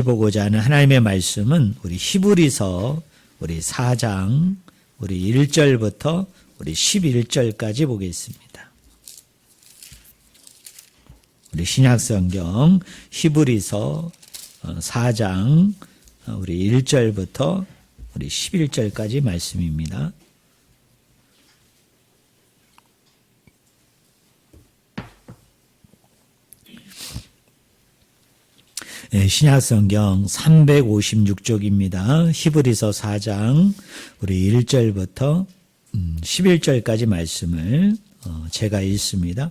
보고자 하는 하나님의 말씀은 우리 히브리서 우리 4장 우리 1절부터 우리 11절까지 보겠습니다. 우리 신약성경 히브리서 4장 우리 1절부터 우리 11절까지 말씀입니다. 신약성경 356쪽입니다. 히브리서 4장 우리 1절부터 11절까지 말씀을 제가 읽습니다.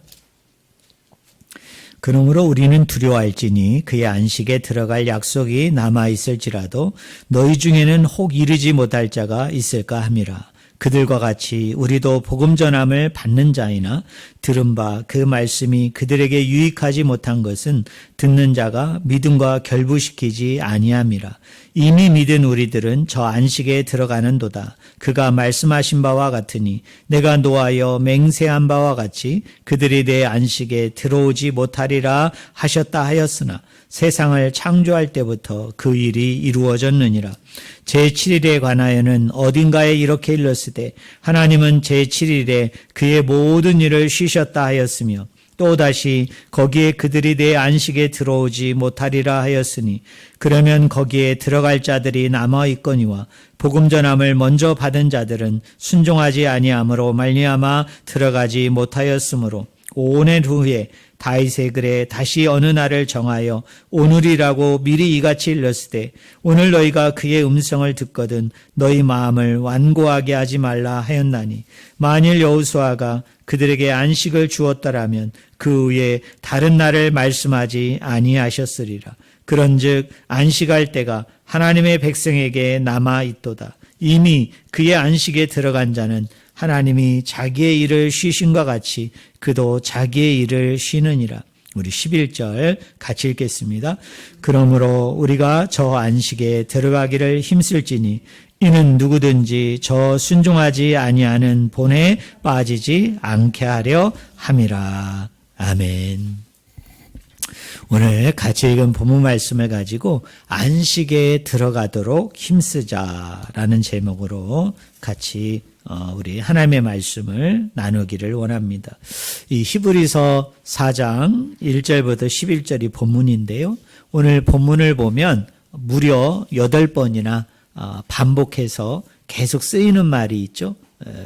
그러므로 우리는 두려워할지니 그의 안식에 들어갈 약속이 남아있을지라도 너희 중에는 혹 이르지 못할 자가 있을까 함이라. 그들과 같이 우리도 복음 전함을 받는 자이나 들은 바 그 말씀이 그들에게 유익하지 못한 것은 듣는 자가 믿음과 결부시키지 아니함이라. 이미 믿은 우리들은 저 안식에 들어가는도다. 그가 말씀하신 바와 같으니 내가 노하여 맹세한 바와 같이 그들이 내 안식에 들어오지 못하리라 하셨다 하였으나 세상을 창조할 때부터 그 일이 이루어졌느니라. 제7일에 관하여는 어딘가에 이렇게 일렀으되 하나님은 제7일에 그의 모든 일을 쉬셨다 하였으며 또다시 거기에 그들이 내 안식에 들어오지 못하리라 하였으니 그러면 거기에 들어갈 자들이 남아있거니와 복음 전함을 먼저 받은 자들은 순종하지 아니함으로 말미암아 들어가지 못하였으므로 5년 후에 다윗의 글에 다시 어느 날을 정하여 오늘이라고 미리 이같이 일렀으되 오늘 너희가 그의 음성을 듣거든 너희 마음을 완고하게 하지 말라 하였나니 만일 여호수아가 그들에게 안식을 주었더라면 그 후에 다른 날을 말씀하지 아니하셨으리라. 그런즉 안식할 때가 하나님의 백성에게 남아 있도다. 이미 그의 안식에 들어간 자는 하나님이 자기의 일을 쉬신과 같이 그도 자기의 일을 쉬느니라. 우리 11절 같이 읽겠습니다. 그러므로 우리가 저 안식에 들어가기를 힘쓸지니 이는 누구든지 저 순종하지 아니하는 본에 빠지지 않게 하려 함이라. 아멘. 오늘 같이 읽은 본문 말씀을 가지고 안식에 들어가도록 힘쓰자라는 제목으로 같이 우리 하나님의 말씀을 나누기를 원합니다. 이 히브리서 4장 1절부터 11절이 본문인데요. 오늘 본문을 보면 무려 8번이나 반복해서 계속 쓰이는 말이 있죠.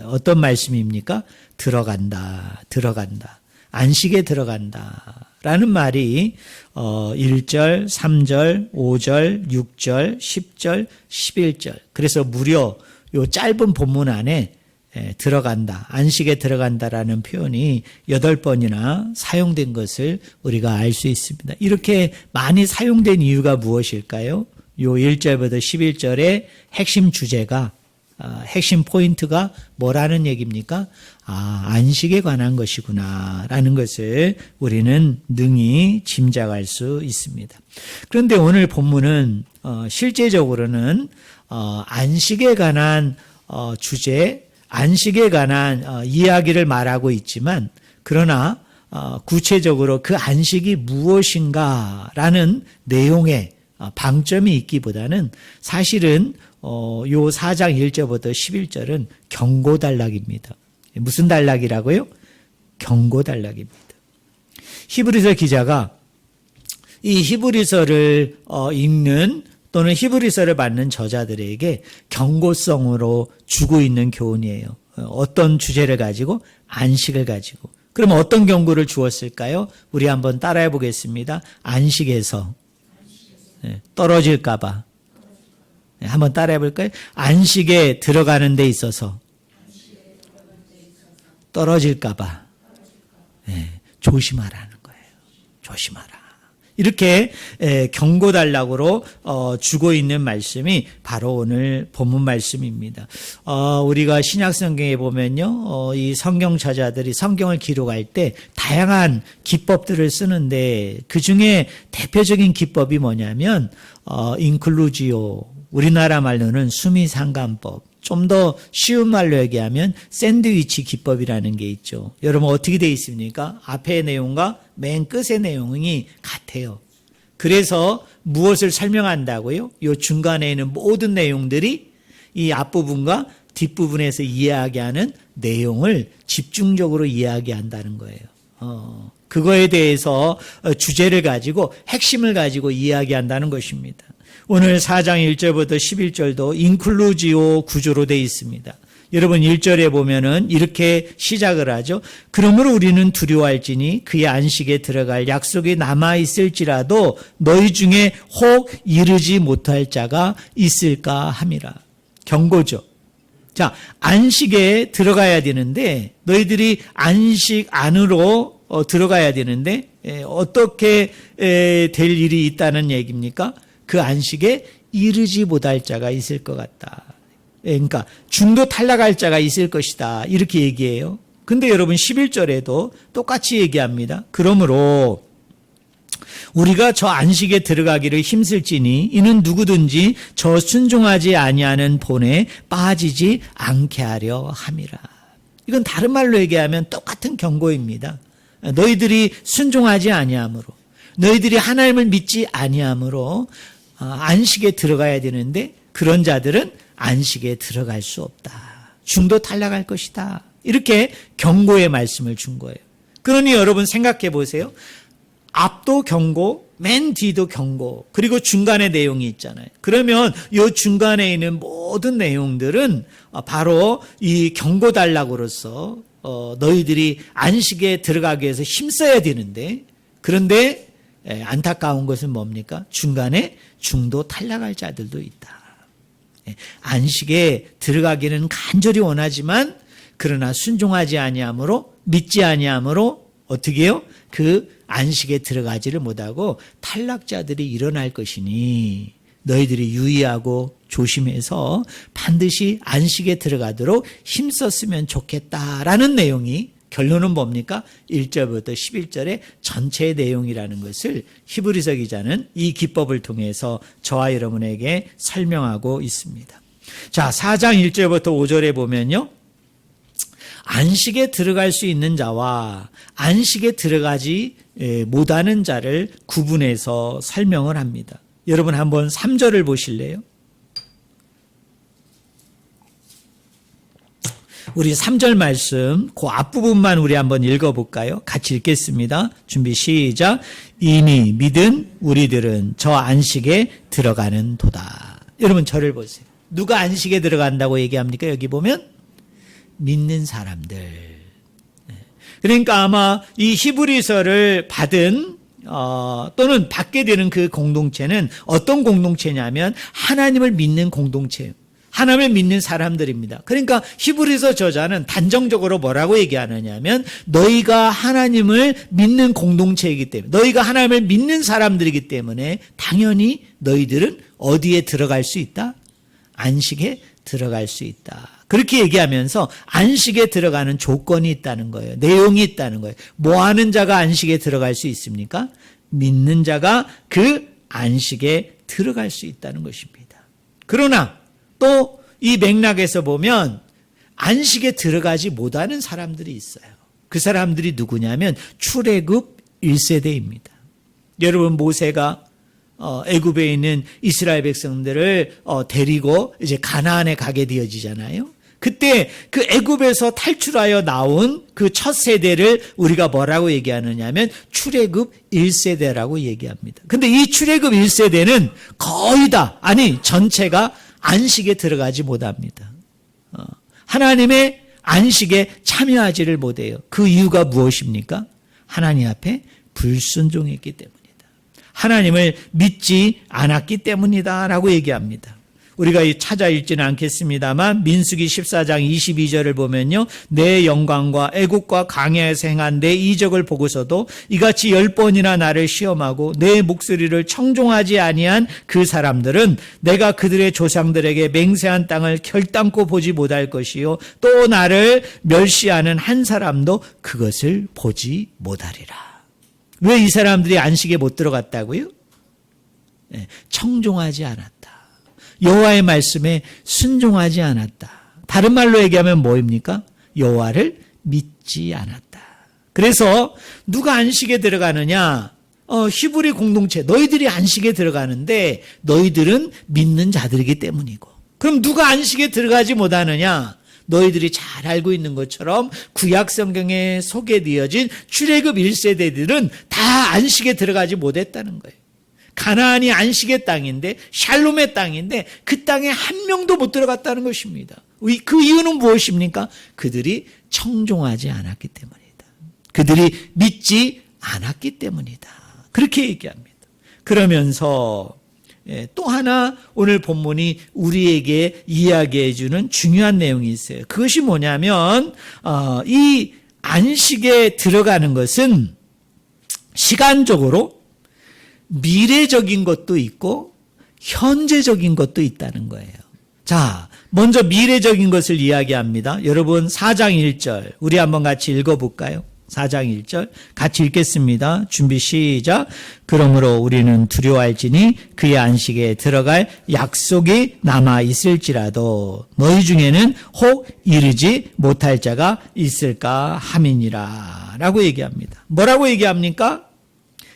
어떤 말씀입니까? 들어간다, 들어간다. 안식에 들어간다. 라는 말이 1절, 3절, 5절, 6절, 10절, 11절. 그래서 무려 요 짧은 본문 안에 들어간다, 안식에 들어간다라는 표현이 8번이나 사용된 것을 우리가 알 수 있습니다. 이렇게 많이 사용된 이유가 무엇일까요? 요 1절부터 11절의 핵심 주제가 핵심 포인트가 뭐라는 얘기입니까? 안식에 관한 것이구나 라는 것을 우리는 능히 짐작할 수 있습니다. 그런데 오늘 본문은 실제적으로는 안식에 관한 주제, 안식에 관한 이야기를 말하고 있지만 그러나 구체적으로 그 안식이 무엇인가라는 내용의 방점이 있기보다는 사실은 요 4장 1절부터 11절은 경고단락입니다. 무슨 단락이라고요? 경고단락입니다. 히브리서 기자가 이 히브리서를 읽는 또는 히브리서를 받는 저자들에게 경고성으로 주고 있는 교훈이에요. 어떤 주제를 가지고? 안식을 가지고. 그럼 어떤 경고를 주었을까요? 우리 한번 따라해 보겠습니다. 안식에서 떨어질까 봐. 한번 따라해 볼까요? 안식에 들어가는 데 있어서 떨어질까 봐. 조심하라는 거예요. 조심하라. 이렇게 경고단락으로 주고 있는 말씀이 바로 오늘 본문 말씀입니다. 우리가 신약성경에 보면요, 이 성경저자들이 성경을 기록할 때 다양한 기법들을 쓰는데 그 중에 대표적인 기법이 뭐냐면 인클루지오, 우리나라 말로는 수미상관법, 좀 더 쉬운 말로 얘기하면 샌드위치 기법이라는 게 있죠. 여러분 어떻게 되어 있습니까? 앞의 내용과 맨 끝의 내용이 같아요. 그래서 무엇을 설명한다고요? 이 중간에 있는 모든 내용들이 이 앞부분과 뒷부분에서 이야기하는 내용을 집중적으로 이야기한다는 거예요. 그거에 대해서 주제를 가지고 핵심을 가지고 이야기한다는 것입니다. 오늘 4장 1절부터 11절도 인클루지오 구조로 되어 있습니다. 여러분 1절에 보면은 이렇게 시작을 하죠. 그러므로 우리는 두려워할지니 그의 안식에 들어갈 약속이 남아있을지라도 너희 중에 혹 이르지 못할 자가 있을까 함이라. 경고죠. 자, 안식에 들어가야 되는데 너희들이 안식 안으로 들어가야 되는데 어떻게 될 일이 있다는 얘기입니까? 그 안식에 이르지 못할 자가 있을 것 같다. 그러니까 중도 탈락할 자가 있을 것이다. 이렇게 얘기해요. 근데 여러분 11절에도 똑같이 얘기합니다. 그러므로 우리가 저 안식에 들어가기를 힘쓸지니 이는 누구든지 저 순종하지 아니하는 본에 빠지지 않게 하려 함이라. 이건 다른 말로 얘기하면 똑같은 경고입니다. 너희들이 순종하지 아니함으로, 너희들이 하나님을 믿지 아니함으로 안식에 들어가야 되는데 그런 자들은 안식에 들어갈 수 없다. 중도 탈락할 것이다. 이렇게 경고의 말씀을 준 거예요. 그러니 여러분 생각해 보세요. 앞도 경고, 맨 뒤도 경고, 그리고 중간에 내용이 있잖아요. 그러면 이 중간에 있는 모든 내용들은 바로 이 경고 단락으로서 너희들이 안식에 들어가기 위해서 힘써야 되는데, 그런데 안타까운 것은 뭡니까? 중간에 중도 탈락할 자들도 있다. 안식에 들어가기는 간절히 원하지만 그러나 순종하지 아니함으로, 믿지 아니함으로 어떻게 해요? 그 안식에 들어가지를 못하고 탈락자들이 일어날 것이니 너희들이 유의하고 조심해서 반드시 안식에 들어가도록 힘썼으면 좋겠다라는 내용이, 결론은 뭡니까? 1절부터 11절의 전체의 내용이라는 것을 히브리서 기자는 이 기법을 통해서 저와 여러분에게 설명하고 있습니다. 자, 4장 1절부터 5절에 보면요, 안식에 들어갈 수 있는 자와 안식에 들어가지 못하는 자를 구분해서 설명을 합니다. 여러분 한번 3절을 보실래요? 우리 3절 말씀, 그 앞부분만 우리 한번 읽어볼까요? 같이 읽겠습니다. 준비 시작. 이미 믿은 우리들은 저 안식에 들어가는 도다. 여러분 저를 보세요. 누가 안식에 들어간다고 얘기합니까? 여기 보면 믿는 사람들. 그러니까 아마 이 히브리서를 받은 또는 받게 되는 그 공동체는 어떤 공동체냐면 하나님을 믿는 공동체예요. 하나님을 믿는 사람들입니다. 그러니까 히브리서 저자는 단정적으로 뭐라고 얘기하느냐면 너희가 하나님을 믿는 공동체이기 때문에, 너희가 하나님을 믿는 사람들이기 때문에 당연히 너희들은 어디에 들어갈 수 있다? 안식에 들어갈 수 있다. 그렇게 얘기하면서 안식에 들어가는 조건이 있다는 거예요. 내용이 있다는 거예요. 뭐 하는 자가 안식에 들어갈 수 있습니까? 믿는 자가 그 안식에 들어갈 수 있다는 것입니다. 그러나 또 이 맥락에서 보면 안식에 들어가지 못하는 사람들이 있어요. 그 사람들이 누구냐면 출애굽 1세대입니다. 여러분 모세가 애굽에 있는 이스라엘 백성들을 데리고 이제 가나안에 가게 되어지잖아요. 그때 그 애굽에서 탈출하여 나온 그 첫 세대를 우리가 뭐라고 얘기하느냐면 출애굽 1세대라고 얘기합니다. 근데 이 출애굽 1세대는 거의 다, 아니 전체가 안식에 들어가지 못합니다. 하나님의 안식에 참여하지를 못해요. 그 이유가 무엇입니까? 하나님 앞에 불순종했기 때문이다. 하나님을 믿지 않았기 때문이다라고 얘기합니다. 우리가 찾아 읽지는 않겠습니다만 민수기 14장 22절을 보면요, 내 영광과 애국과 광야에서 행한 내 이적을 보고서도 이같이 10번이나 나를 시험하고 내 목소리를 청종하지 아니한 그 사람들은 내가 그들의 조상들에게 맹세한 땅을 결단코 보지 못할 것이요 또 나를 멸시하는 한 사람도 그것을 보지 못하리라. 왜 이 사람들이 안식에 못 들어갔다고요? 청종하지 않았다. 여호와의 말씀에 순종하지 않았다. 다른 말로 얘기하면 뭐입니까? 여호와를 믿지 않았다. 그래서 누가 안식에 들어가느냐? 히브리 공동체, 너희들이 안식에 들어가는데 너희들은 믿는 자들이기 때문이고. 그럼 누가 안식에 들어가지 못하느냐? 너희들이 잘 알고 있는 것처럼 구약 성경에 소개되어진 출애굽 1세대들은 다 안식에 들어가지 못했다는 거예요. 가나안이 안식의 땅인데, 샬롬의 땅인데 그 땅에 한 명도 못 들어갔다는 것입니다. 그 이유는 무엇입니까? 그들이 청종하지 않았기 때문이다. 그들이 믿지 않았기 때문이다. 그렇게 얘기합니다. 그러면서 또 하나 오늘 본문이 우리에게 이야기해 주는 중요한 내용이 있어요. 그것이 뭐냐면 이 안식에 들어가는 것은 시간적으로 미래적인 것도 있고 현재적인 것도 있다는 거예요. 자, 먼저 미래적인 것을 이야기합니다. 여러분 4장 1절 우리 한번 같이 읽어볼까요? 4장 1절 같이 읽겠습니다. 준비 시작. 그러므로 우리는 두려워할지니 그의 안식에 들어갈 약속이 남아 있을지라도 너희 중에는 혹 이르지 못할 자가 있을까 함이니라 라고 얘기합니다. 뭐라고 얘기합니까?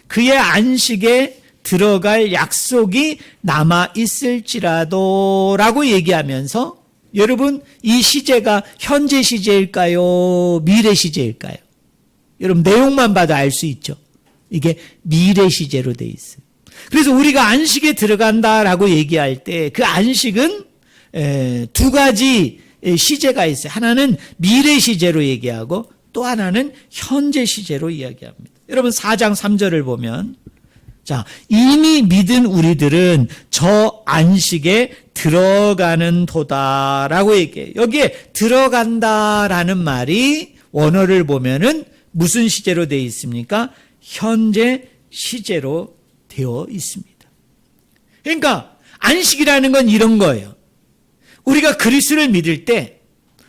그의 안식에 들어갈 약속이 남아 있을지라도 라고 얘기하면서 여러분 이 시제가 현재 시제일까요? 미래 시제일까요? 여러분 내용만 봐도 알 수 있죠. 이게 미래 시제로 돼 있어요. 그래서 우리가 안식에 들어간다라고 얘기할 때 그 안식은 두 가지 시제가 있어요. 하나는 미래 시제로 얘기하고 또 하나는 현재 시제로 이야기합니다. 여러분 4장 3절을 보면 자, 이미 믿은 우리들은 저 안식에 들어가는 도다라고 얘기해요. 여기에 들어간다라는 말이 원어를 보면은 무슨 시제로 되어 있습니까? 현재 시제로 되어 있습니다. 그러니까 안식이라는 건 이런 거예요. 우리가 그리스도를 믿을 때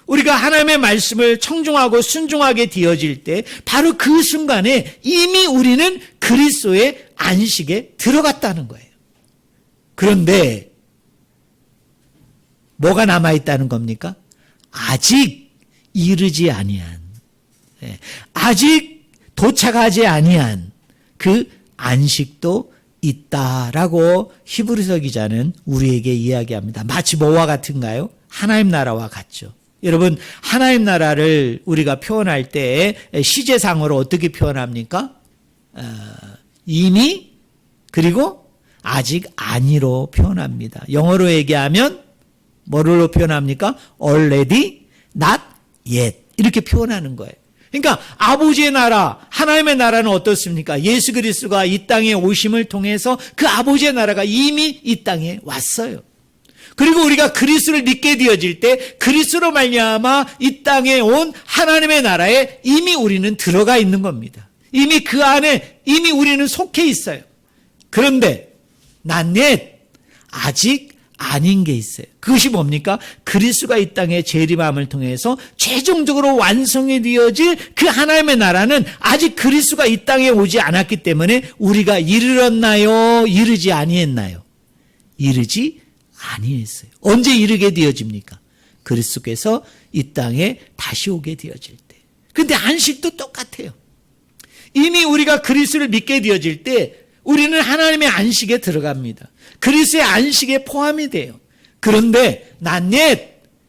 우리가 하나님의 말씀을 청종하고 순종하게 되어질 때 바로 그 순간에 이미 우리는 그리스도의 안식에 들어갔다는 거예요. 그런데 뭐가 남아있다는 겁니까? 아직 이르지 아니한, 아직 도착하지 아니한 그 안식도 있다라고 히브리서 기자는 우리에게 이야기합니다. 마치 뭐와 같은가요? 하나님 나라와 같죠. 여러분 하나님 나라를 우리가 표현할 때 시제상으로 어떻게 표현합니까? 이미 그리고 아직 아니로 표현합니다. 영어로 얘기하면 뭐로 표현합니까? already, not yet 이렇게 표현하는 거예요. 그러니까 아버지의 나라, 하나님의 나라는 어떻습니까? 예수 그리스도가 이 땅에 오심을 통해서 그 아버지의 나라가 이미 이 땅에 왔어요. 그리고 우리가 그리스도를 믿게 되어질 때 그리스도로 말미암아 이 땅에 온 하나님의 나라에 이미 우리는 들어가 있는 겁니다. 이미 그 안에 이미 우리는 속해 있어요. 그런데 not yet, 아직 아닌 게 있어요. 그것이 뭡니까? 그리스도가 이 땅에 재림함을 통해서 최종적으로 완성이 되어질 그 하나님의 나라는 아직 그리스도가 이 땅에 오지 않았기 때문에 우리가 이르렀나요? 이르지 아니했나요? 이르지 아니했어요. 언제 이르게 되어집니까? 그리스도께서 이 땅에 다시 오게 되어질 때. 근데 안식도 똑같아요. 이미 우리가 그리스도를 믿게 되어질 때 우리는 하나님의 안식에 들어갑니다. 그리스도의 안식에 포함이 돼요. 그런데 not yet,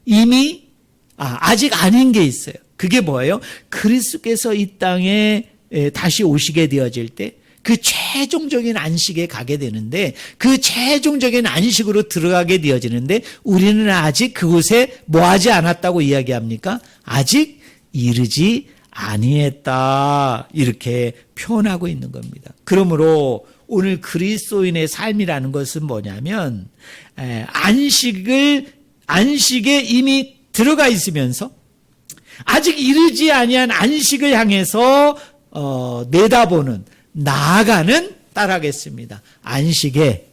이미 아직 아닌 게 있어요. 그게 뭐예요? 그리스도께서 이 땅에 다시 오시게 되어질 때 그 최종적인 안식에 가게 되는데 그 최종적인 안식으로 들어가게 되어지는데 우리는 아직 그곳에 뭐하지 않았다고 이야기합니까? 아직 이르지 아니했다 이렇게 표현하고 있는 겁니다. 그러므로 오늘 그리스도인의 삶이라는 것은 뭐냐면 안식에 이미 들어가 있으면서 아직 이르지 아니한 안식을 향해서 내다보는 나아가는 따라하겠습니다. 안식의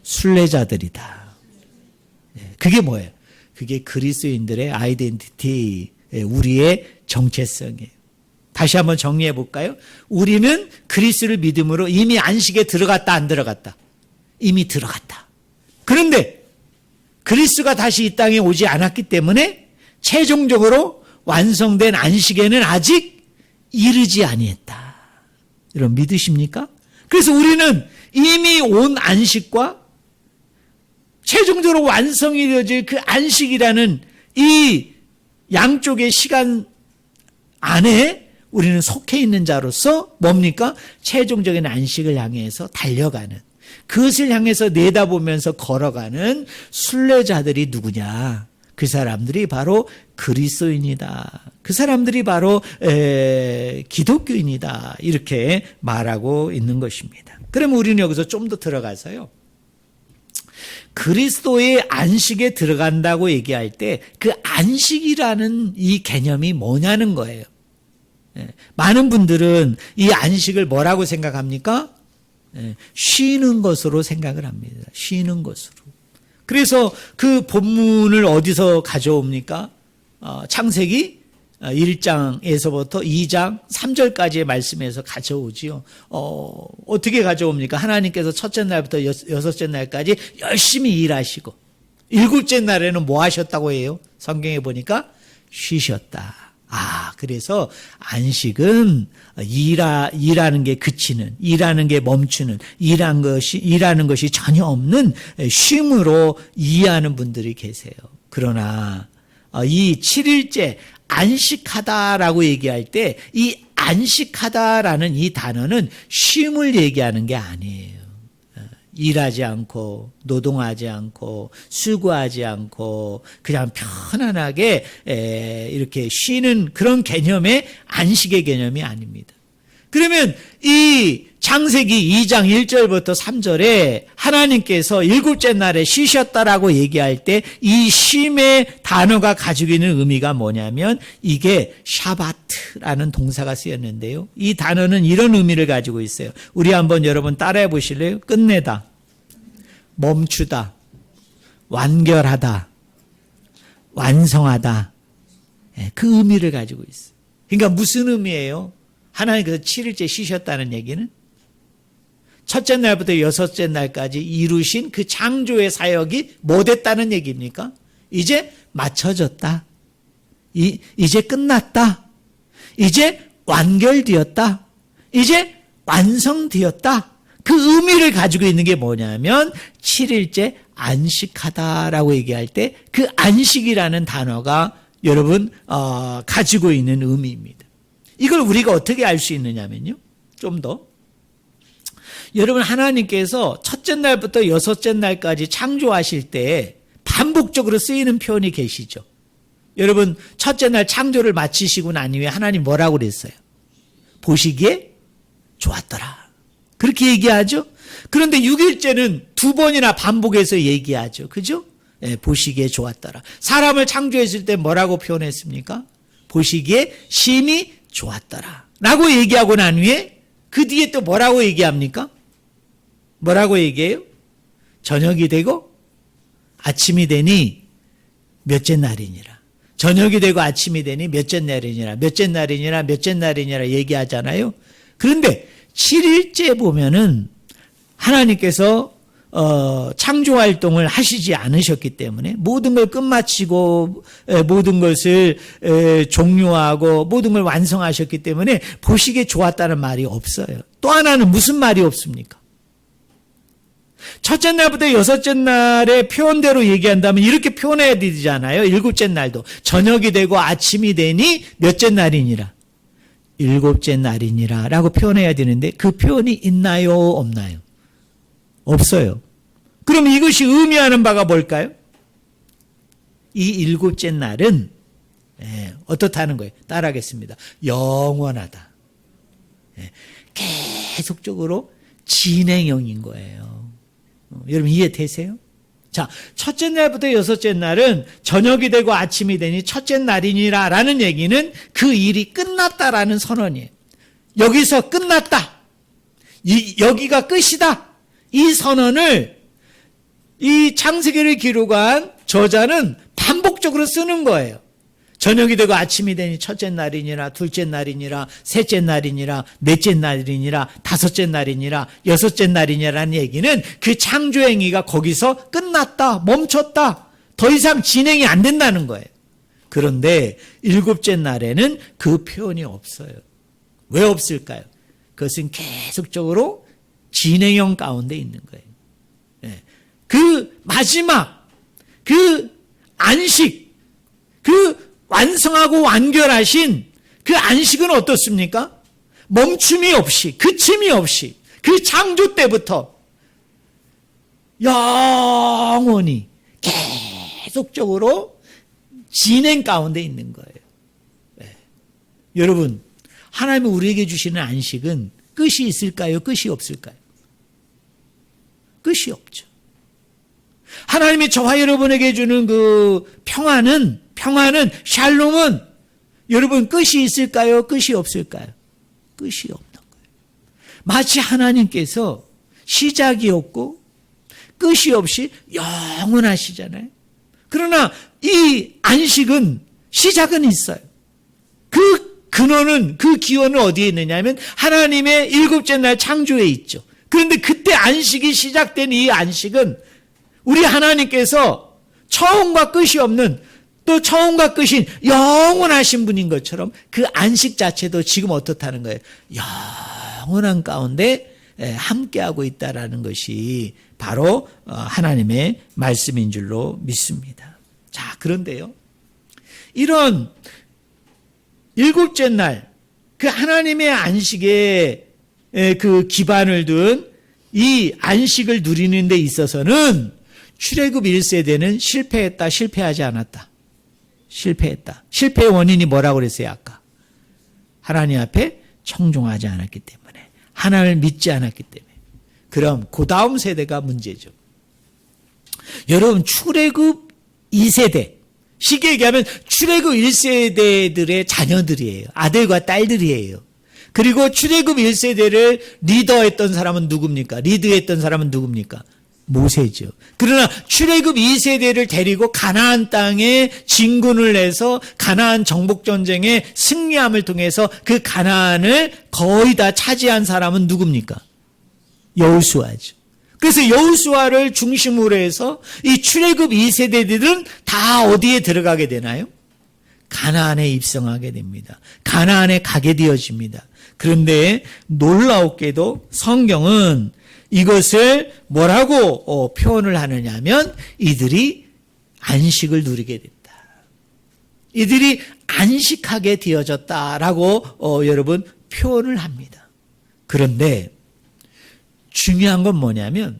순례자들이다. 그게 뭐예요? 그게 그리스도인들의 아이덴티티, 우리의 정체성이에요. 다시 한번 정리해 볼까요? 우리는 그리스도를 믿음으로 이미 안식에 들어갔다 안 들어갔다? 이미 들어갔다. 그런데 그리스도가 다시 이 땅에 오지 않았기 때문에 최종적으로 완성된 안식에는 아직 이르지 아니했다. 여러분 믿으십니까? 그래서 우리는 이미 온 안식과 최종적으로 완성이 되어질 그 안식이라는 이 양쪽의 시간 안에 우리는 속해 있는 자로서 뭡니까? 최종적인 안식을 향해서 달려가는, 그것을 향해서 내다보면서 걸어가는 순례자들이 누구냐? 그 사람들이 바로 그리스도인이다. 그 사람들이 바로 기독교인이다. 이렇게 말하고 있는 것입니다. 그러면 우리는 여기서 좀 더 들어가서요, 그리스도의 안식에 들어간다고 얘기할 때 그 안식이라는 이 개념이 뭐냐는 거예요. 많은 분들은 이 안식을 뭐라고 생각합니까? 쉬는 것으로 생각을 합니다. 쉬는 것으로. 그래서 그 본문을 어디서 가져옵니까? 창세기 1장에서부터 2장 3절까지의 말씀에서 가져오지요. 어떻게 가져옵니까? 하나님께서 첫째 날부터 여섯째 날까지 열심히 일하시고 일곱째 날에는 뭐 하셨다고 해요? 성경에 보니까 쉬셨다. 그래서 안식은 일하는 게 그치는, 일하는 게 멈추는, 일하는 것이 전혀 없는 쉼으로 이해하는 분들이 계세요. 그러나 이 7일째 안식하다라고 얘기할 때 이 안식하다라는 이 단어는 쉼을 얘기하는 게 아니에요. 일하지 않고 노동하지 않고 수고하지 않고 그냥 편안하게 이렇게 쉬는 그런 개념의 안식의 개념이 아닙니다. 그러면 이 창세기 2장 1절부터 3절에 하나님께서 일곱째 날에 쉬셨다라고 얘기할 때 이 쉼의 단어가 가지고 있는 의미가 뭐냐면 이게 샤바트라는 동사가 쓰였는데요. 이 단어는 이런 의미를 가지고 있어요. 우리 한번 여러분 따라해 보실래요? 끝내다, 멈추다, 완결하다, 완성하다. 그 의미를 가지고 있어요. 그러니까 무슨 의미예요? 하나님께서 7일째 쉬셨다는 얘기는 첫째 날부터 여섯째 날까지 이루신 그 창조의 사역이 뭐 됐다는 얘기입니까? 이제 맞춰졌다. 이제 끝났다. 이제 완결되었다. 이제 완성되었다. 그 의미를 가지고 있는 게 뭐냐면 7일째 안식하다라고 얘기할 때 그 안식이라는 단어가 여러분 가지고 있는 의미입니다. 이걸 우리가 어떻게 알 수 있느냐면요, 좀 더 여러분, 하나님께서 첫째 날부터 여섯째 날까지 창조하실 때 반복적으로 쓰이는 표현이 계시죠. 여러분, 첫째 날 창조를 마치시고 난 이후에 하나님 뭐라고 그랬어요? 보시기에 좋았더라. 그렇게 얘기하죠. 그런데 6일째는 두 번이나 반복해서 얘기하죠. 그죠? 보시기에 좋았더라. 사람을 창조했을 때 뭐라고 표현했습니까? 보시기에 심히 좋았더라 라고 얘기하고 난 후에 그 뒤에 또 뭐라고 얘기합니까? 뭐라고 얘기해요? 저녁이 되고 아침이 되니 몇째 날이니라. 저녁이 되고 아침이 되니 몇째 날이니라. 몇째 날이니라. 몇째 날이니라 얘기하잖아요. 그런데 7일째 보면은 하나님께서 창조활동을 하시지 않으셨기 때문에 모든 걸 끝마치고 모든 것을 종료하고 모든 걸 완성하셨기 때문에 보시기에 좋았다는 말이 없어요. 또 하나는 무슨 말이 없습니까? 첫째 날부터 여섯째 날의 표현대로 얘기한다면 이렇게 표현해야 되잖아요. 일곱째 날도 저녁이 되고 아침이 되니 몇째 날이니라. 일곱째 날이니라 라고 표현해야 되는데 그 표현이 있나요? 없나요? 없어요. 그럼 이것이 의미하는 바가 뭘까요? 이 일곱째 날은 어떻다는 거예요? 따라하겠습니다. 영원하다. 계속적으로 진행형인 거예요. 여러분 이해되세요? 자, 첫째 날부터 여섯째 날은 저녁이 되고 아침이 되니 첫째 날이니라 라는 얘기는 그 일이 끝났다라는 선언이에요. 여기서 끝났다. 여기가 끝이다. 이 선언을 이 창세기를 기록한 저자는 반복적으로 쓰는 거예요. 저녁이 되고 아침이 되니 첫째 날이니라, 둘째 날이니라, 셋째 날이니라, 넷째 날이니라, 다섯째 날이니라, 여섯째 날이니라는 얘기는 그 창조 행위가 거기서 끝났다, 멈췄다, 더 이상 진행이 안 된다는 거예요. 그런데 일곱째 날에는 그 표현이 없어요. 왜 없을까요? 그것은 계속적으로 진행형 가운데 있는 거예요. 그 마지막 그 안식, 그 완성하고 완결하신 그 안식은 어떻습니까? 멈춤이 없이, 그침이 없이 그 창조 때부터 영원히 계속적으로 진행 가운데 있는 거예요. 여러분, 하나님이 우리에게 주시는 안식은 끝이 있을까요? 끝이 없을까요? 끝이 없죠. 하나님이 저와 여러분에게 주는 그 평안은 샬롬은 여러분 끝이 있을까요? 끝이 없을까요? 끝이 없는 거예요. 마치 하나님께서 시작이 없고 끝이 없이 영원하시잖아요. 그러나 이 안식은 시작은 있어요. 그 근원은, 그 기원은 어디에 있느냐 하면 하나님의 일곱째 날 창조에 있죠. 그런데 그때 안식이 시작된 이 안식은 우리 하나님께서 처음과 끝이 없는, 또 처음과 끝인 영원하신 분인 것처럼 그 안식 자체도 지금 어떻다는 거예요? 영원한 가운데 함께하고 있다라는 것이 바로 하나님의 말씀인 줄로 믿습니다. 자, 그런데요, 이런 일곱째 날 그 하나님의 안식에 그 기반을 둔 이 안식을 누리는 데 있어서는 출애굽 1세대는 실패했다, 실패하지 않았다. 실패했다. 실패의 원인이 뭐라고 그랬어요, 아까? 하나님 앞에 청종하지 않았기 때문에, 하나님을 믿지 않았기 때문에. 그럼 그 다음 세대가 문제죠. 여러분, 출애굽 2세대, 쉽게 얘기하면 출애굽 1세대들의 자녀들이에요. 아들과 딸들이에요. 그리고 출애굽 1세대를 리더했던 사람은 누굽니까? 리드했던 사람은 누굽니까? 모세죠. 그러나 출애굽 2세대를 데리고 가나안 땅에 진군을 해서 가나안 정복전쟁에 승리함을 통해서 그 가나안을 거의 다 차지한 사람은 누굽니까? 여호수아죠. 그래서 여호수아를 중심으로 해서 이 출애굽 2세대들은 다 어디에 들어가게 되나요? 가나안에 입성하게 됩니다. 가나안에 가게 되어집니다. 그런데 놀라웠게도 성경은 이것을 뭐라고 표현을 하느냐 하면 이들이 안식을 누리게 된다. 이들이 안식하게 되어졌다라고 여러분 표현을 합니다. 그런데 중요한 건 뭐냐면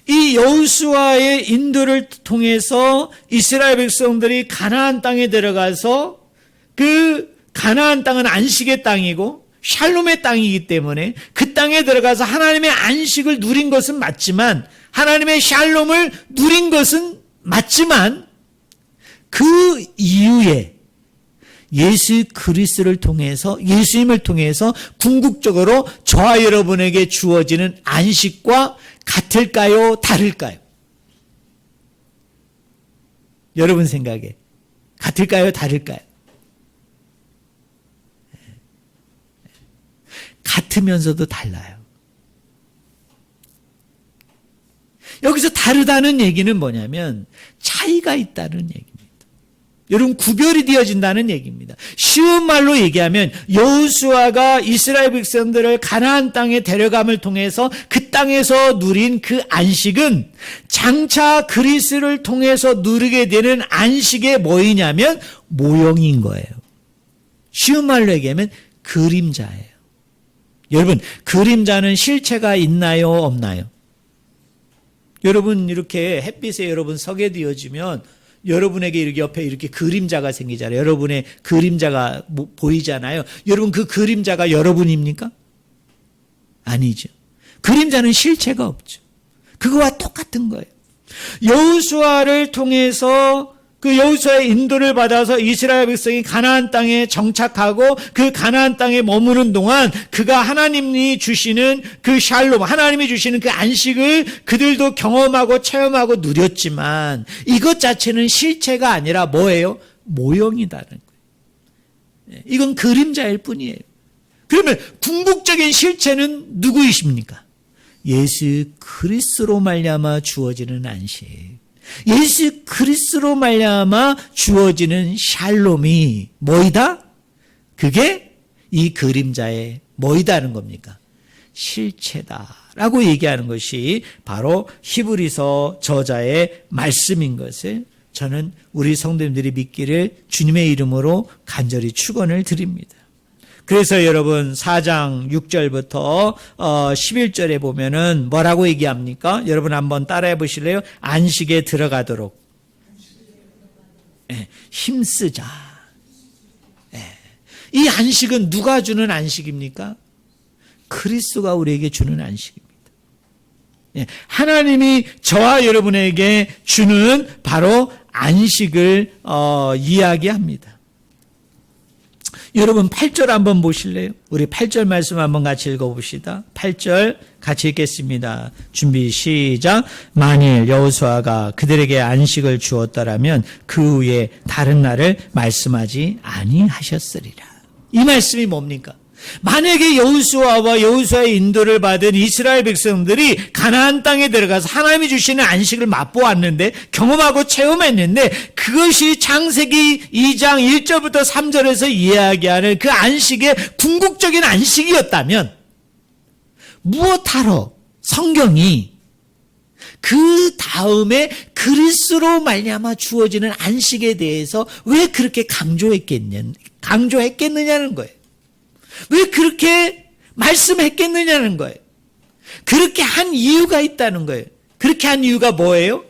이 여호수아의 인도를 통해서 이스라엘 백성들이 가나안 땅에 들어가서 그 가나안 땅은 안식의 땅이고 샬롬의 땅이기 때문에 그 땅에 들어가서 하나님의 안식을 누린 것은 맞지만, 하나님의 샬롬을 누린 것은 맞지만, 그 이후에 예수 그리스도를 통해서, 예수님을 통해서 궁극적으로 저와 여러분에게 주어지는 안식과 같을까요? 다를까요? 여러분 생각에 같을까요? 다를까요? 같으면서도 달라요. 여기서 다르다는 얘기는 뭐냐면 차이가 있다는 얘기입니다. 여러분, 구별이 되어진다는 얘기입니다. 쉬운 말로 얘기하면 여호수아가 이스라엘 백성들을 가나안 땅에 데려감을 통해서 그 땅에서 누린 그 안식은 장차 그리스도를 통해서 누리게 되는 안식의 뭐이냐면 모형인 거예요. 쉬운 말로 얘기하면 그림자예요. 여러분, 그림자는 실체가 있나요, 없나요? 여러분, 이렇게 햇빛에 여러분 서게 되어지면 여러분에게 이렇게 옆에 이렇게 그림자가 생기잖아요. 여러분의 그림자가 보이잖아요. 여러분, 그 그림자가 여러분입니까? 아니죠. 그림자는 실체가 없죠. 그거와 똑같은 거예요. 여호수아를 통해서 그 여호수아의 인도를 받아서 이스라엘 백성이 가나안 땅에 정착하고 그 가나안 땅에 머무는 동안 그가 하나님이 주시는 그 샬롬, 하나님이 주시는 그 안식을 그들도 경험하고 체험하고 누렸지만 이것 자체는 실체가 아니라 뭐예요? 모형이다는 거예요. 이건 그림자일 뿐이에요. 그러면 궁극적인 실체는 누구이십니까? 예수 그리스도로 말미암아 주어지는 안식, 예수 그리스도로 말미암아 주어지는 샬롬이 뭐이다? 그게 이 그림자의 뭐이다는 겁니까? 실체다라는 라고 얘기하는 것이 바로 히브리서 저자의 말씀인 것을 저는 우리 성도님들이 믿기를 주님의 이름으로 간절히 축원을 드립니다. 그래서 여러분 4장 6절부터 11절에 보면은 뭐라고 얘기합니까? 여러분 한번 따라해 보실래요? 안식에 들어가도록 힘쓰자. 이 안식은 누가 주는 안식입니까? 그리스도가 우리에게 주는 안식입니다. 하나님이 저와 여러분에게 주는 바로 안식을 이야기합니다. 여러분 8절 한번 보실래요? 우리 8절 말씀 한번 같이 읽어봅시다. 8절 같이 읽겠습니다. 준비 시작. 만일 여호수아가 그들에게 안식을 주었더라면 그 후에 다른 날을 말씀하지 아니하셨으리라. 이 말씀이 뭡니까? 만약에 여호수아와 여호수아의 인도를 받은 이스라엘 백성들이 가나안 땅에 들어가서 하나님이 주시는 안식을 맛보았는데 경험하고 체험했는데 그것이 창세기 2장 1절부터 3절에서 이야기하는 그 안식의 궁극적인 안식이었다면 무엇하러 성경이 그 다음에 그리스도로 말미암아 주어지는 안식에 대해서 왜 그렇게 강조했겠느냐는 거예요. 왜 그렇게 말씀했겠느냐는 거예요. 그렇게 한 이유가 있다는 거예요. 그렇게 한 이유가 뭐예요?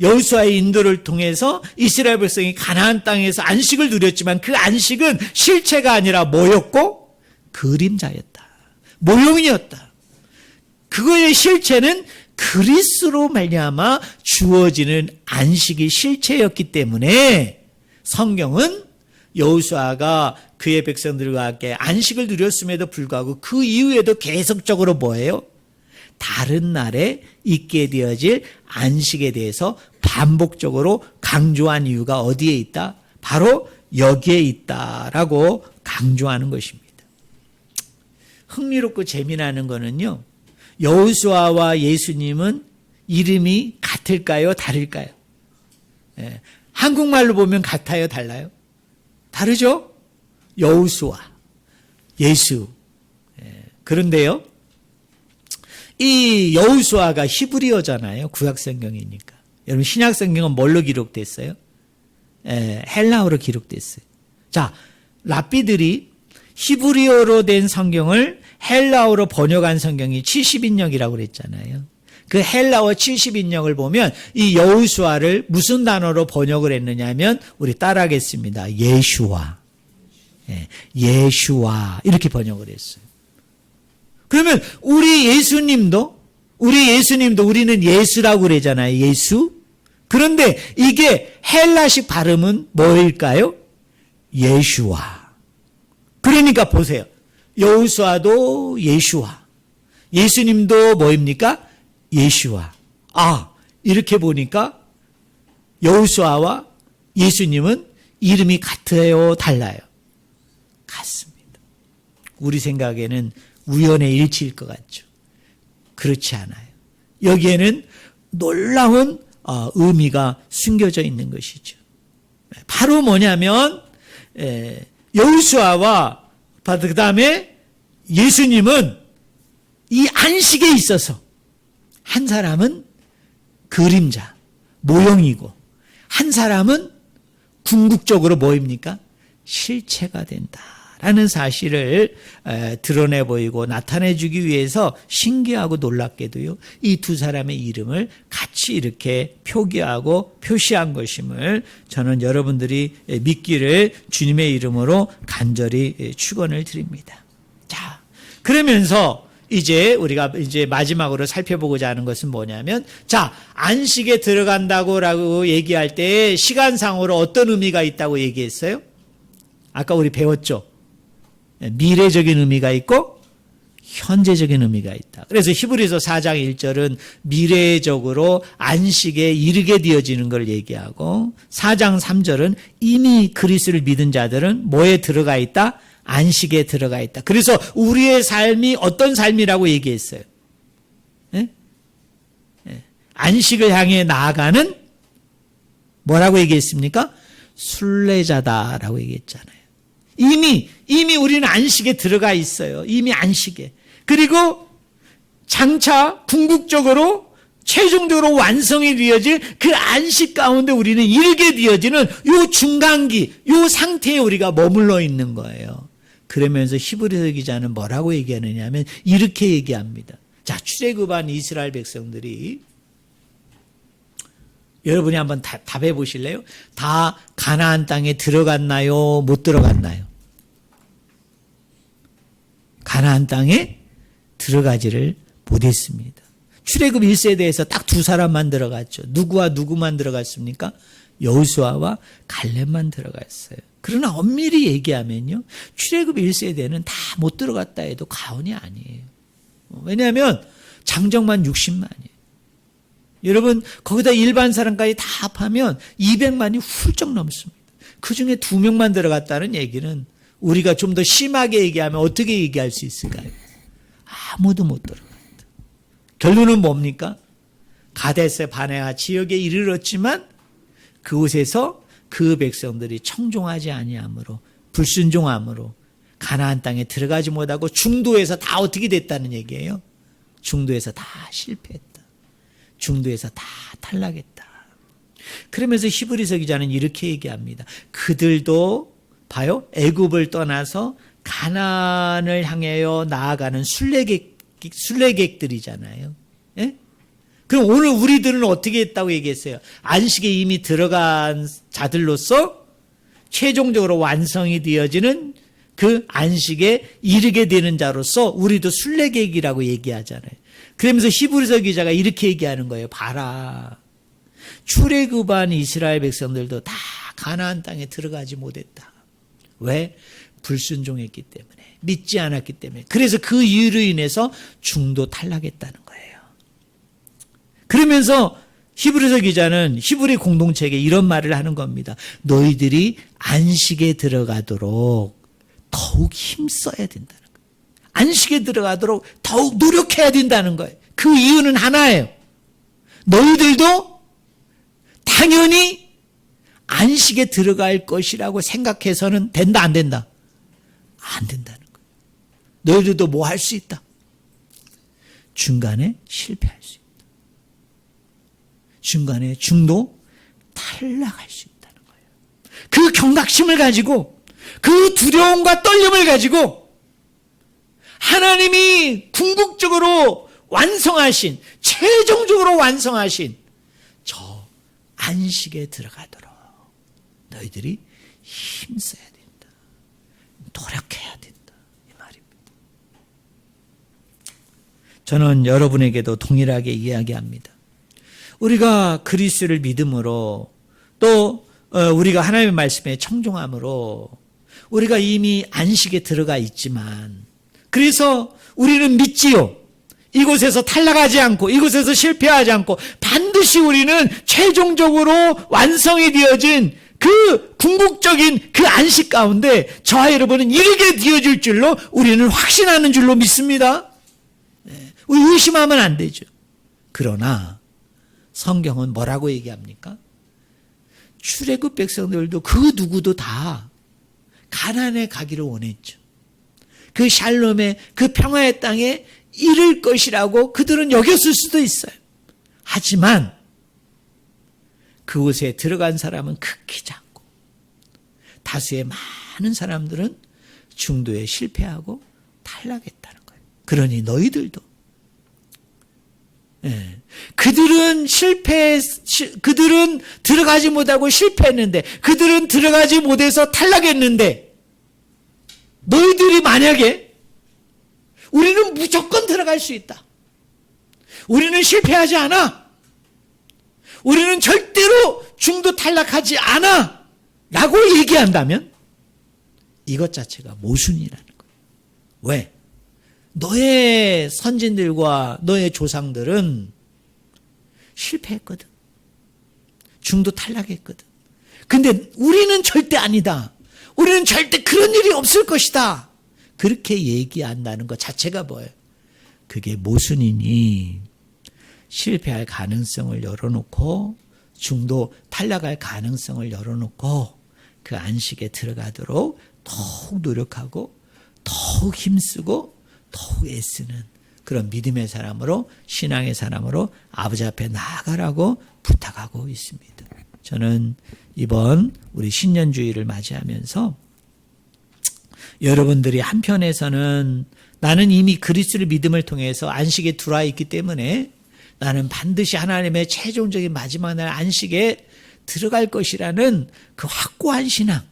여호수아의 인도를 통해서 이스라엘 백성이 가나안 땅에서 안식을 누렸지만 그 안식은 실체가 아니라 뭐였고? 그림자였다. 모형이었다. 그거의 실체는 그리스도로 말미암아 주어지는 안식이 실체였기 때문에 성경은 여호수아가 그의 백성들과 함께 안식을 누렸음에도 불구하고 그 이후에도 계속적으로 뭐예요? 다른 날에 있게 되어질 안식에 대해서 반복적으로 강조한 이유가 어디에 있다? 바로 여기에 있다라고 강조하는 것입니다. 흥미롭고 재미나는 거는요. 여호수아와 예수님은 이름이 같을까요? 다를까요? 한국말로 보면 같아요? 달라요? 다르죠? 여호수아, 예수. 그런데요, 이 여호수아가 히브리어잖아요. 구약성경이니까. 여러분 신약성경은 뭘로 기록됐어요? 헬라어로 기록됐어요. 자, 랍비들이 히브리어로 된 성경을 헬라어로 번역한 성경이 70인역이라고 그랬잖아요. 그 헬라어 70인역을 보면 이 여호수아를 무슨 단어로 번역을 했느냐 하면 우리 따라하겠습니다. 예슈아. 예슈아 이렇게 번역을 했어요. 그러면 우리 예수님도 우리는 예수라고 그러잖아요. 예수. 그런데 이게 헬라식 발음은 뭐일까요? 예슈아. 그러니까 보세요. 여호수아도 예슈아. 예수님도 뭐입니까? 예슈아. 이렇게 보니까 여호수아와 예수님은 이름이 같아요, 달라요? 같습니다. 우리 생각에는 우연의 일치일 것 같죠. 그렇지 않아요. 여기에는 놀라운 의미가 숨겨져 있는 것이죠. 바로 뭐냐면 여호수아와 그 다음에 예수님은 이 안식에 있어서 한 사람은 그림자, 모형이고 한 사람은 궁극적으로 뭐입니까? 실체가 된다라는 사실을 드러내 보이고 나타내 주기 위해서 신기하고 놀랍게도요. 이 두 사람의 이름을 같이 이렇게 표기하고 표시한 것임을 저는 여러분들이 믿기를 주님의 이름으로 간절히 축원을 드립니다. 자, 그러면서 우리가 마지막으로 살펴보고자 하는 것은 뭐냐면, 자, 안식에 들어간다고라고 얘기할 때 시간상으로 어떤 의미가 있다고 얘기했어요? 아까 우리 배웠죠? 미래적인 의미가 있고 현재적인 의미가 있다. 그래서 히브리서 4장 1절은 미래적으로 안식에 이르게 되어지는 걸 얘기하고 4장 3절은 이미 그리스도를 믿은 자들은 뭐에 들어가 있다? 안식에 들어가 있다. 그래서 우리의 삶이 어떤 삶이라고 얘기했어요? 안식을 향해 나아가는 뭐라고 얘기했습니까? 순례자다라고 얘기했잖아요. 이미 우리는 안식에 들어가 있어요. 이미 안식에. 그리고 장차 궁극적으로 최종적으로 완성이 되어질 그 안식 가운데 우리는 이르게 되어지는 요 중간기, 요 상태에 우리가 머물러 있는 거예요. 그러면서 히브리서 기자는 뭐라고 얘기하느냐 하면 이렇게 얘기합니다. 자, 출애굽한 이스라엘 백성들이 여러분이 한번 답해 보실래요? 다 가나안 땅에 들어갔나요? 못 들어갔나요? 가나안 땅에 들어가지를 못했습니다. 출애굽 1세대에서 딱 두 사람만 들어갔죠. 누구와 누구만 들어갔습니까? 여호수아와 갈렙만 들어갔어요. 그러나 엄밀히 얘기하면요, 출애굽 1세대는 다 못 들어갔다 해도 과언이 아니에요. 왜냐하면 장정만 60만이에요. 여러분, 거기다 일반 사람까지 다 합하면 200만이 훌쩍 넘습니다. 그 중에 2명만 들어갔다는 얘기는 우리가 좀 더 심하게 얘기하면 어떻게 얘기할 수 있을까요? 아무도 못 들어갔다. 결론은 뭡니까? 가데스 바네아 지역에 이르렀지만 그곳에서 그 백성들이 청종하지 아니함으로, 불순종함으로 가나안 땅에 들어가지 못하고 중도에서 다 어떻게 됐다는 얘기예요? 중도에서 다 실패했다. 중도에서 다 탈락했다. 그러면서 히브리서 기자는 이렇게 얘기합니다. 그들도 봐요, 애굽을 떠나서 가나안을 향하여 나아가는 순례객들이잖아요. 예? 그럼 오늘 우리들은 어떻게 했다고 얘기했어요? 안식에 이미 들어간 자들로서 최종적으로 완성이 되어지는 그 안식에 이르게 되는 자로서 우리도 순례객이라고 얘기하잖아요. 그러면서 히브리서 기자가 이렇게 얘기하는 거예요. 봐라, 출애굽한 이스라엘 백성들도 다 가나안 땅에 들어가지 못했다. 왜? 불순종했기 때문에, 믿지 않았기 때문에. 그래서 그 이유로 인해서 중도 탈락했다는 거예요. 그러면서 히브리서 기자는 히브리 공동체에게 이런 말을 하는 겁니다. 너희들이 안식에 들어가도록 더욱 힘써야 된다는 거예요. 안식에 들어가도록 더욱 노력해야 된다는 거예요. 그 이유는 하나예요. 너희들도 당연히 안식에 들어갈 것이라고 생각해서는 된다, 안 된다? 안 된다는 거예요. 너희들도 뭐 할 수 있다? 중간에 실패할 수 있다. 중간에 중도 탈락할 수 있다는 거예요. 그 경각심을 가지고, 그 두려움과 떨림을 가지고 하나님이 궁극적으로 완성하신, 최종적으로 완성하신 저 안식에 들어가도록 너희들이 힘써야 된다. 노력해야 된다. 이 말입니다. 저는 여러분에게도 동일하게 이야기합니다. 우리가 그리스도를 믿음으로, 또 우리가 하나님의 말씀에 청종함으로 우리가 이미 안식에 들어가 있지만, 그래서 우리는 믿지요. 이곳에서 탈락하지 않고, 이곳에서 실패하지 않고 반드시 우리는 최종적으로 완성이 되어진 그 궁극적인 그 안식 가운데 저와 여러분은 이르게 되어질 줄로 우리는 확신하는 줄로 믿습니다. 우리 의심하면 안 되죠. 그러나 성경은 뭐라고 얘기합니까? 출애굽 백성들도 그 누구도 다 가나안에 가기를 원했죠. 그 샬롬의 그 평화의 땅에 이를 것이라고 그들은 여겼을 수도 있어요. 하지만 그곳에 들어간 사람은 극히 작고, 다수의 많은 사람들은 중도에 실패하고 탈락했다는 거예요. 그러니 너희들도, 그들은 그들은 들어가지 못하고 실패했는데, 그들은 들어가지 못해서 탈락했는데, 너희들이 만약에 우리는 무조건 들어갈 수 있다, 우리는 실패하지 않아, 우리는 절대로 중도 탈락하지 않아 라고 얘기한다면 이것 자체가 모순이라는 거예요. 왜? 너의 선진들과 너의 조상들은 실패했거든. 중도 탈락했거든. 근데 우리는 절대 아니다. 우리는 절대 그런 일이 없을 것이다. 그렇게 얘기한다는 것 자체가 뭐예요? 그게 모순이니 실패할 가능성을 열어놓고, 중도 탈락할 가능성을 열어놓고 그 안식에 들어가도록 더욱 노력하고 더욱 힘쓰고 더욱 애쓰는 그런 믿음의 사람으로, 신앙의 사람으로 아버지 앞에 나아가라고 부탁하고 있습니다. 저는 이번 우리 신년주의를 맞이하면서 여러분들이 한편에서는 나는 이미 그리스도의 믿음을 통해서 안식에 들어와 있기 때문에 나는 반드시 하나님의 최종적인 마지막 날 안식에 들어갈 것이라는 그 확고한 신앙,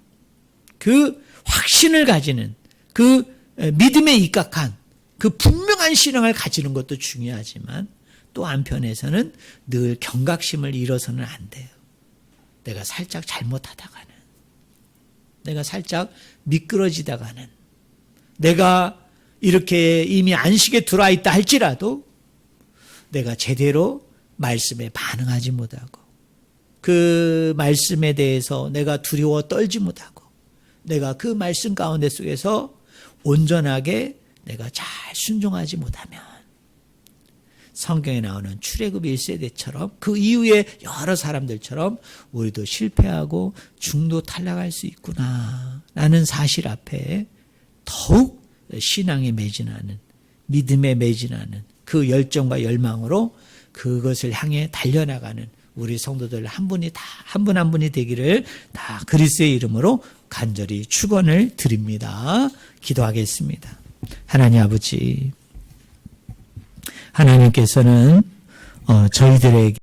그 확신을 가지는, 그 믿음에 입각한 그 분명한 신앙을 가지는 것도 중요하지만 또 한편에서는 늘 경각심을 잃어서는 안 돼요. 내가 살짝 잘못하다가는, 내가 살짝 미끄러지다가는, 내가 이렇게 이미 안식에 들어와 있다 할지라도 내가 제대로 말씀에 반응하지 못하고 그 말씀에 대해서 내가 두려워 떨지 못하고 내가 그 말씀 가운데 속에서 온전하게 내가 잘 순종하지 못하면 성경에 나오는 출애굽 1세대처럼 그 이후에 여러 사람들처럼 우리도 실패하고 중도 탈락할 수 있구나 라는 사실 앞에 더욱 신앙에 매진하는, 믿음에 매진하는 그 열정과 열망으로 그것을 향해 달려나가는 우리 성도들 한 분이 다, 한 분 한 분이 되기를 다 그리스도의 이름으로 간절히 축원을 드립니다. 기도하겠습니다. 하나님 아버지, 하나님께서는 저희들에게